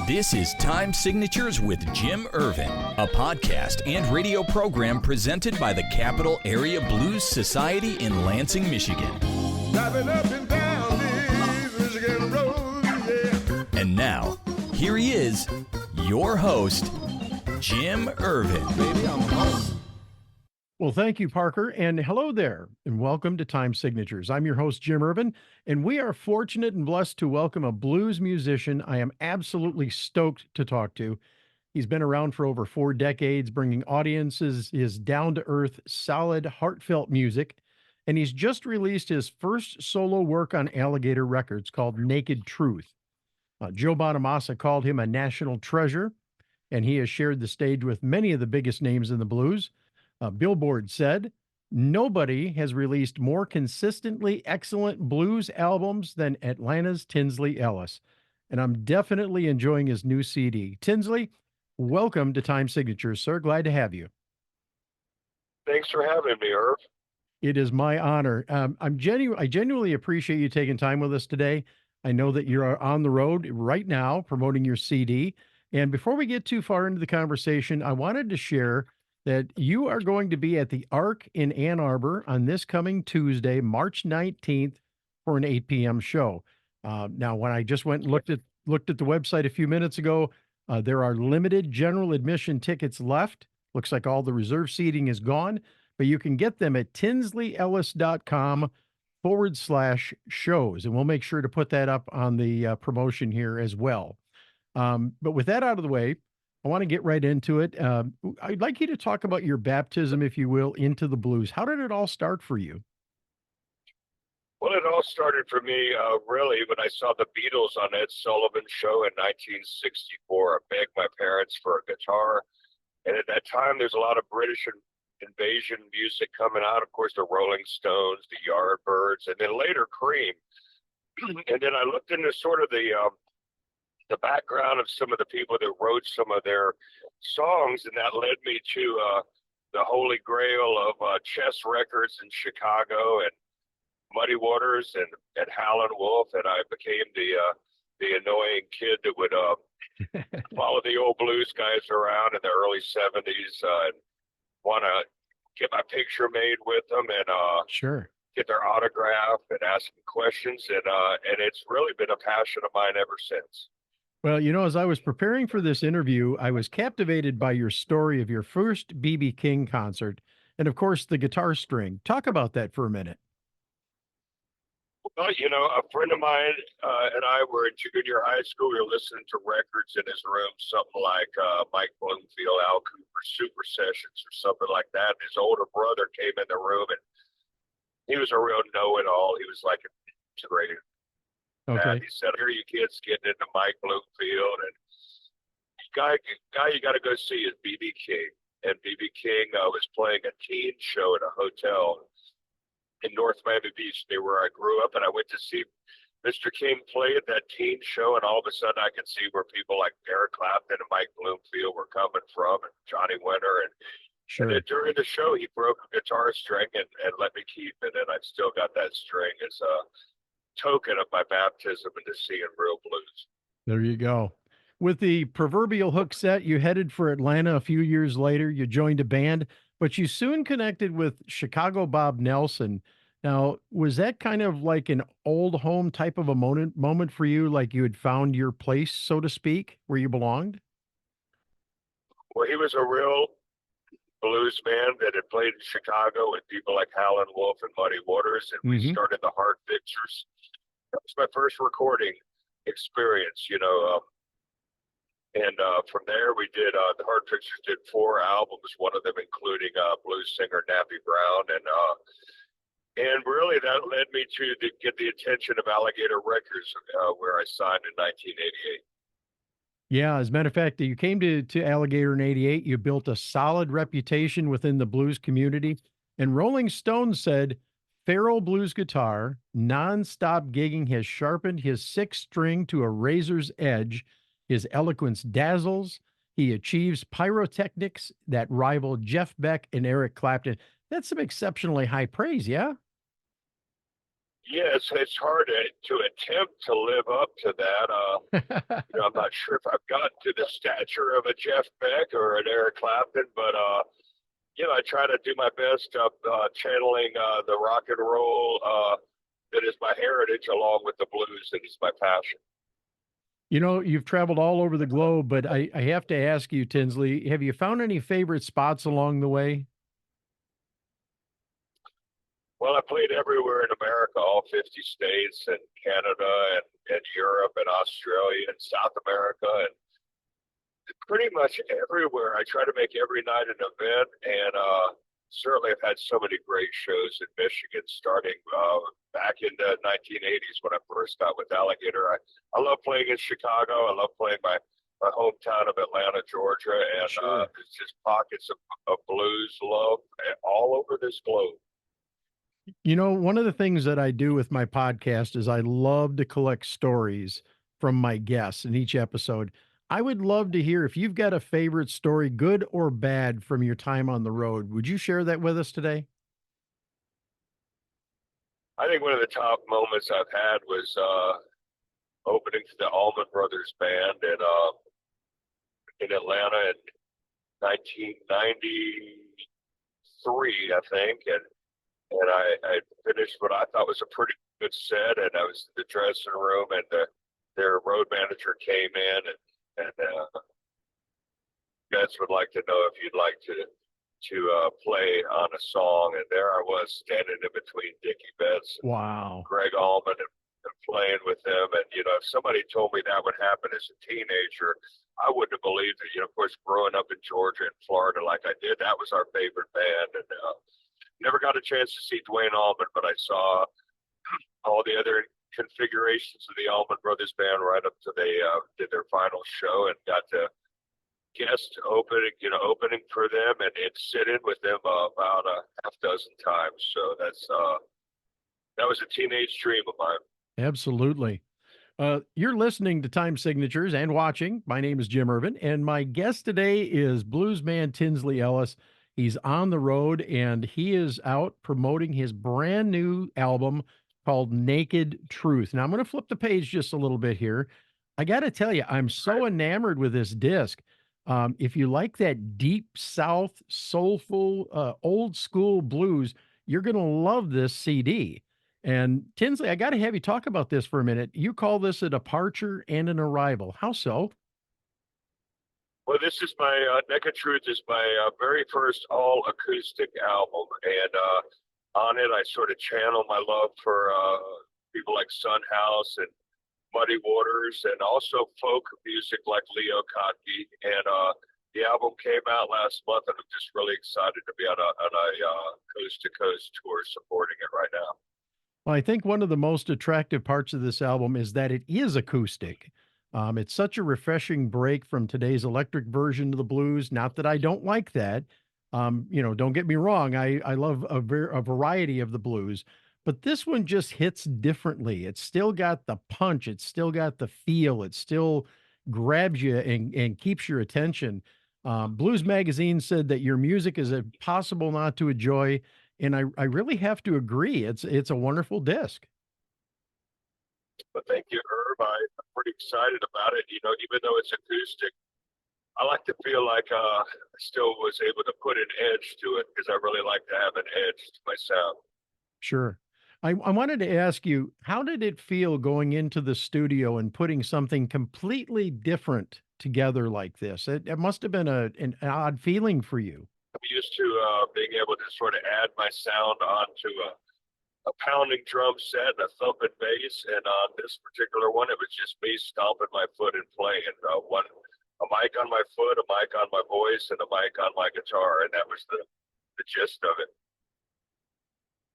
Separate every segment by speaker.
Speaker 1: This is Time Signatures with Jim Irvin, a podcast and radio program presented by the Capital Area Blues Society in Lansing, Michigan.
Speaker 2: Driving up and down these Michigan roads, yeah.
Speaker 1: And now, here he is, your host, Jim Irvin.
Speaker 2: Baby, I'm home.
Speaker 3: Well, thank you, Parker, and hello there, and welcome to Time Signatures. I'm your host, Jim Irvin, and we are fortunate and blessed to welcome a blues musician I am absolutely stoked to talk to. He's been around for over 4 decades, bringing audiences his down-to-earth, solid, heartfelt music, and he's just released his first solo work on Alligator Records called Naked Truth. Joe Bonamassa called him a national treasure, and he has shared the stage with many of the biggest names in the blues. Billboard said, nobody has released more consistently excellent blues albums than Atlanta's Tinsley Ellis. And I'm definitely enjoying his new CD. Tinsley, welcome to Time Signatures, sir. Glad to have you.
Speaker 4: Thanks for having me, Irv.
Speaker 3: It is my honor. I genuinely appreciate you taking time with us today. I know that you're on the road right now promoting your CD. And before we get too far into the conversation, I wanted to share that you are going to be at the Arc in Ann Arbor on this coming Tuesday, March 19th, for an 8 p.m. show. Now, when I just went and looked at the website a few minutes ago, there are limited general admission tickets left. Looks like all the reserve seating is gone, but you can get them at tinsleyellis.com/shows, and we'll make sure to put that up on the promotion here as well. But with that out of the way, I want to get right into it. I'd like you to talk about your baptism, if you will, into the blues. How did it all start for you?
Speaker 4: Well, it all started for me, really, when I saw the Beatles on Ed Sullivan's show in 1964. I begged my parents for a guitar. And at that time, there's a lot of British invasion music coming out. Of course, the Rolling Stones, the Yardbirds, and then later Cream. And then I looked into sort of the background of some of the people that wrote some of their songs, and that led me to the holy grail of Chess Records in Chicago and Muddy Waters and Howlin' Wolf, and I became the annoying kid that would follow the old blues guys around in the early 70s and want to get my picture made with them and
Speaker 3: Sure.
Speaker 4: get their autograph and ask them questions, and it's really been a passion of mine ever since.
Speaker 3: Well, you know, as I was preparing for this interview, I was captivated by your story of your first B.B. King concert and, of course, the guitar string. Talk about that for a minute.
Speaker 4: Well, you know, a friend of mine and I were in junior high school. We were listening to records in his room, something like Mike Bloomfield, Al Cooper, Super Sessions, or something like that. And his older brother came in the room, and he was a real know-it-all. He was like a great.
Speaker 3: Okay.
Speaker 4: He said, "Here you kids getting into Mike Bloomfield, and guy you got to go see is B.B. King." And B.B. King was playing a teen show at a hotel in North Miami Beach, near where I grew up, and I went to see Mr. King play at that teen show, and all of a sudden I could see where people like Eric Clapton and Mike Bloomfield were coming from, and Johnny Winter, and
Speaker 3: Sure.
Speaker 4: And during the show, he broke a guitar string and let me keep it, and I've still got that string as a token of my baptism into seeing real blues.
Speaker 3: There you go. With the proverbial hook set, you headed for Atlanta a few years later. You joined a band, but you soon connected with Chicago Bob Nelson. Now, was that kind of like an old home type of a moment for you, like you had found your place, so to speak, where you belonged?
Speaker 4: Well, he was a real blues band that had played in Chicago with people like Howlin' Wolf and Muddy Waters, and we started the Hard Fixers. That was my first recording experience, you know. And from there, we did the Hard Fixers did 4 albums, one of them including blues singer Nappy Brown, and really that led me to get the attention of Alligator Records, where I signed in 1988.
Speaker 3: Yeah, as a matter of fact, you came to Alligator in '88. You built a solid reputation within the blues community. And Rolling Stone said, Feral blues guitar, nonstop gigging has sharpened his 6th string to a razor's edge. His eloquence dazzles. He achieves pyrotechnics that rival Jeff Beck and Eric Clapton. That's some exceptionally high praise, yeah?
Speaker 4: Yeah, it's hard to attempt to live up to that. I'm not sure if I've gotten to the stature of a Jeff Beck or an Eric Clapton, but I try to do my best of channeling the rock and roll that is my heritage, along with the blues that is my passion.
Speaker 3: You've traveled all over the globe, but I have to ask you, Tinsley, have you found any favorite spots along the way?
Speaker 4: Well, I played everywhere in America, all 50 states, and Canada, and Europe, and Australia, and South America, and pretty much everywhere. I try to make every night an event, and certainly I've had so many great shows in Michigan, starting back in the 1980s when I first got with Alligator. I love playing in Chicago. I love playing my hometown of Atlanta, Georgia, and
Speaker 3: Sure.
Speaker 4: there's just pockets of blues love all over this globe.
Speaker 3: One of the things that I do with my podcast is I love to collect stories from my guests in each episode. I would love to hear if you've got a favorite story, good or bad, from your time on the road. Would you share that with us today?
Speaker 4: I think one of the top moments I've had was opening to the Allman Brothers Band in Atlanta in 1993, I think, and I finished what I thought was a pretty good set, and I was in the dressing room, and their road manager came in, and guys would like to know if you'd like to play on a song, and there I was standing in between Dickie Betts and
Speaker 3: Wow.
Speaker 4: Greg Allman, and playing with them. And if somebody told me that would happen as a teenager, I wouldn't have believed it. Of course, growing up in Georgia and Florida like I did, that was our favorite band. And never got a chance to see Dwayne Allman, but I saw all the other configurations of the Allman Brothers Band right up to they did their final show, and got to guest opening for them, and sit in with them about a half dozen times. So that was a teenage dream of mine.
Speaker 3: Absolutely. You're listening to Time Signatures and watching. My name is Jim Irvin, and my guest today is bluesman Tinsley Ellis. He's on the road and he is out promoting his brand new album called Naked Truth. Now, I'm going to flip the page just a little bit here. I got to tell you, I'm so enamored with this disc. If you like that deep South, soulful, old school blues, you're going to love this CD. And Tinsley, I got to have you talk about this for a minute. You call this a departure and an arrival. How so?
Speaker 4: Well, this is my Naked Truth is my very first all acoustic album, and on it I sort of channel my love for people like Son House and Muddy Waters, and also folk music like Leo Kottke. And the album came out last month, and I'm just really excited to be on a coast to coast tour supporting it right now.
Speaker 3: Well, I think one of the most attractive parts of this album is that it is acoustic. It's such a refreshing break from today's electric version of the blues. Not that I don't like that. Don't get me wrong. I love a variety of the blues, but this one just hits differently. It's still got the punch. It's still got the feel. It still grabs you and keeps your attention. Blues Magazine said that your music is impossible not to enjoy, and I really have to agree. It's a wonderful disc.
Speaker 4: But thank you, Herb. I'm pretty excited about it. Even though it's acoustic, I like to feel like I still was able to put an edge to it, because I really like to have an edge to my sound.
Speaker 3: Sure. I wanted to ask you, how did it feel going into the studio and putting something completely different together like this? It must have been an odd feeling for you.
Speaker 4: I'm used to being able to sort of add my sound onto a pounding drum set and a thumping bass. And on this particular one, it was just me stomping my foot and playing. A mic on my foot, a mic on my voice, and a mic on my guitar. And that was the gist of it.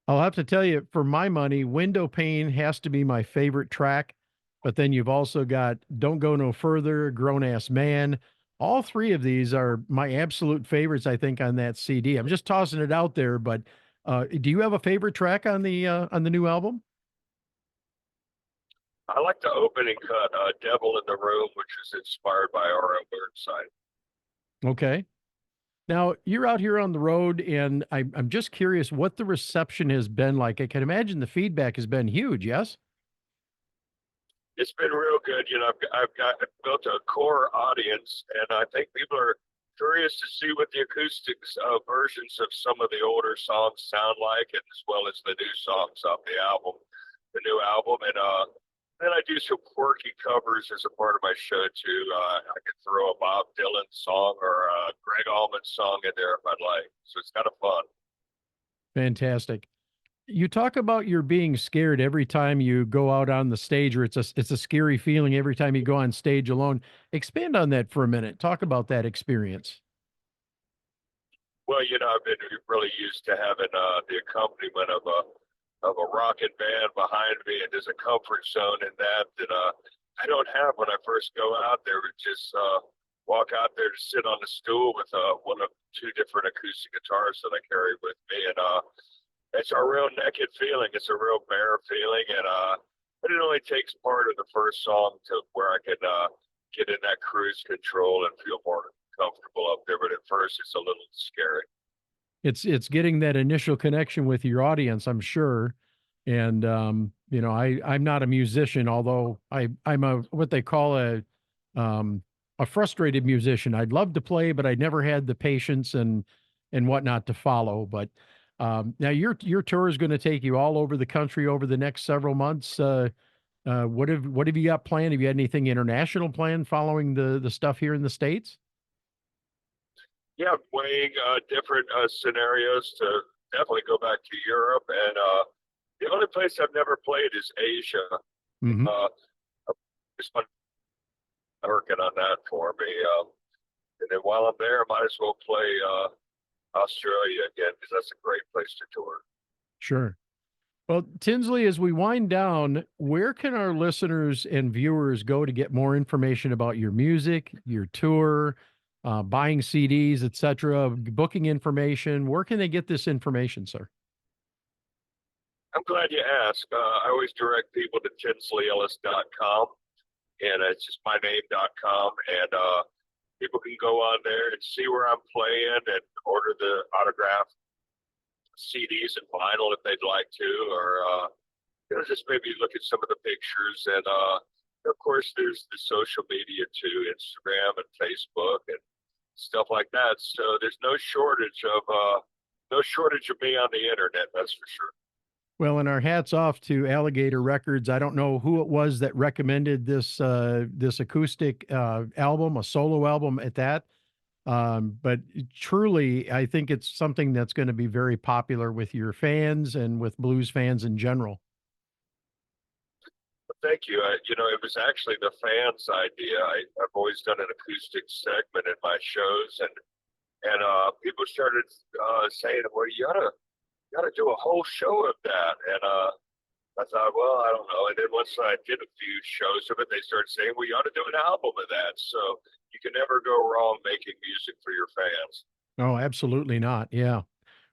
Speaker 3: I'll have to tell you, for my money, Window Pane has to be my favorite track. But then you've also got Don't Go No Further, Grown Ass Man. All three of these are my absolute favorites, I think, on that CD. I'm just tossing it out there, but do you have a favorite track on the new album?
Speaker 4: I like the opening cut, Devil in the Room, which is inspired by R.L. Burnside.
Speaker 3: Okay. Now, you're out here on the road, and I'm just curious what the reception has been like. I can imagine the feedback has been huge, yes?
Speaker 4: It's been real good. I've built a core audience, and I think people are curious to see what the acoustics versions of some of the older songs sound like, and as well as the new songs off the new album. And then I do some quirky covers as a part of my show too. I could throw a Bob Dylan song or a Greg Allman song in there if I'd like. So it's kind of fun.
Speaker 3: Fantastic. You talk about your being scared every time you go out on the stage, or it's a scary feeling every time you go on stage alone. Expand on that for a minute. Talk about that experience.
Speaker 4: Well, I've been really used to having the accompaniment of a rocking band behind me, and there's a comfort zone in that I don't have when I first go out there. Just walk out there to sit on the stool with one of two different acoustic guitars that I carry with me, and it's a real naked feeling. It's a real bare feeling, and but it only takes part of the first song to where I can get in that cruise control and feel more comfortable up there. But at first, it's a little scary.
Speaker 3: It's getting that initial connection with your audience, I'm sure. And I'm not a musician, although I'm a what they call a frustrated musician. I'd love to play, but I never had the patience and whatnot to follow. But now your tour is going to take you all over the country over the next several months. What have you got planned? Have you had anything international planned following the stuff here in the States?
Speaker 4: Yeah, weighing different scenarios to definitely go back to Europe, and the only place I've never played is Asia.
Speaker 3: Hmm.
Speaker 4: Just working on that for me, and then while I'm there, I might as well play Australia again because that's a great place to tour.
Speaker 3: Sure. Well, Tinsley, as we wind down, where can our listeners and viewers go to get more information about your music, your tour, buying CDs, etc., booking information? Where can they get this information, sir?
Speaker 4: I'm glad you asked. I always direct people to tinsleyellis.com, and it's just my name.com, and people can go on there and see where I'm playing and order the autograph CDs and vinyl if they'd like to, or just maybe look at some of the pictures. And of course, there's the social media too, Instagram and Facebook and stuff like that. So there's no shortage of me on the internet. That's for sure.
Speaker 3: Well, and our hats off to Alligator Records. I don't know who it was that recommended this acoustic album, a solo album at that. But truly, I think it's something that's going to be very popular with your fans and with blues fans in general.
Speaker 4: Thank you. It was actually the fans' idea. I've always done an acoustic segment in my shows, and people started saying, "Well, you gotta do a whole show of that." And I thought, well, I don't know. And then once I did a few shows of it, they started saying, "Well, you ought to do an album of that." So you can never go wrong making music for your fans.
Speaker 3: Oh, absolutely not. Yeah.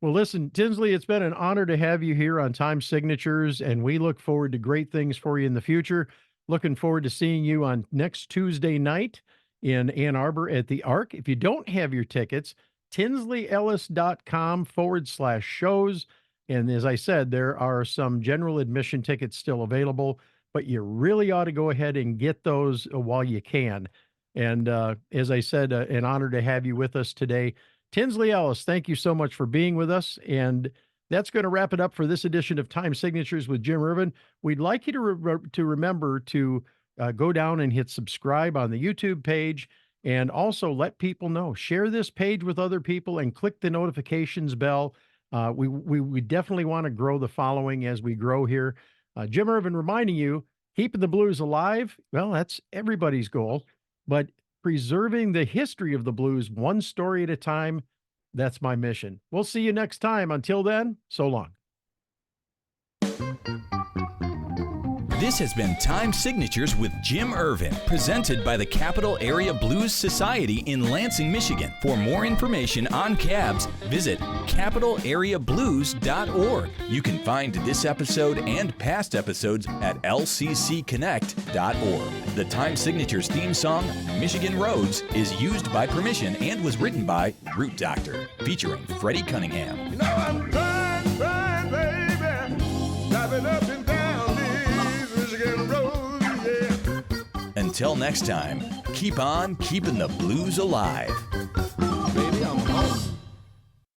Speaker 3: Well, listen, Tinsley, it's been an honor to have you here on Time Signatures, and we look forward to great things for you in the future. Looking forward to seeing you on next Tuesday night in Ann Arbor at the Arc. If you don't have your tickets, tinsleyellis.com/shows. And as I said, there are some general admission tickets still available, but you really ought to go ahead and get those while you can. And as I said, an honor to have you with us today. Tinsley Ellis, thank you so much for being with us. And that's going to wrap it up for this edition of Time Signatures with Jim Irvin. We'd like you to remember to go down and hit subscribe on the YouTube page, and also let people know. Share this page with other people and click the notifications bell. We definitely want to grow the following as we grow here. Jim Irvin reminding you, keeping the blues alive. Well, that's everybody's goal, but preserving the history of the blues one story at a time, that's my mission. We'll see you next time. Until then, so long.
Speaker 1: This has been Time Signatures with Jim Irvin, presented by the Capital Area Blues Society in Lansing, Michigan. For more information on cabs, visit capitalareablues.org. You can find this episode and past episodes at lccconnect.org. The Time Signatures theme song, Michigan Roads, is used by permission and was written by Root Doctor, featuring Freddie Cunningham.
Speaker 2: You know I'm trying, baby, driving up and down these Michigan roads, yeah.
Speaker 1: Until next time, keep on keeping the blues alive.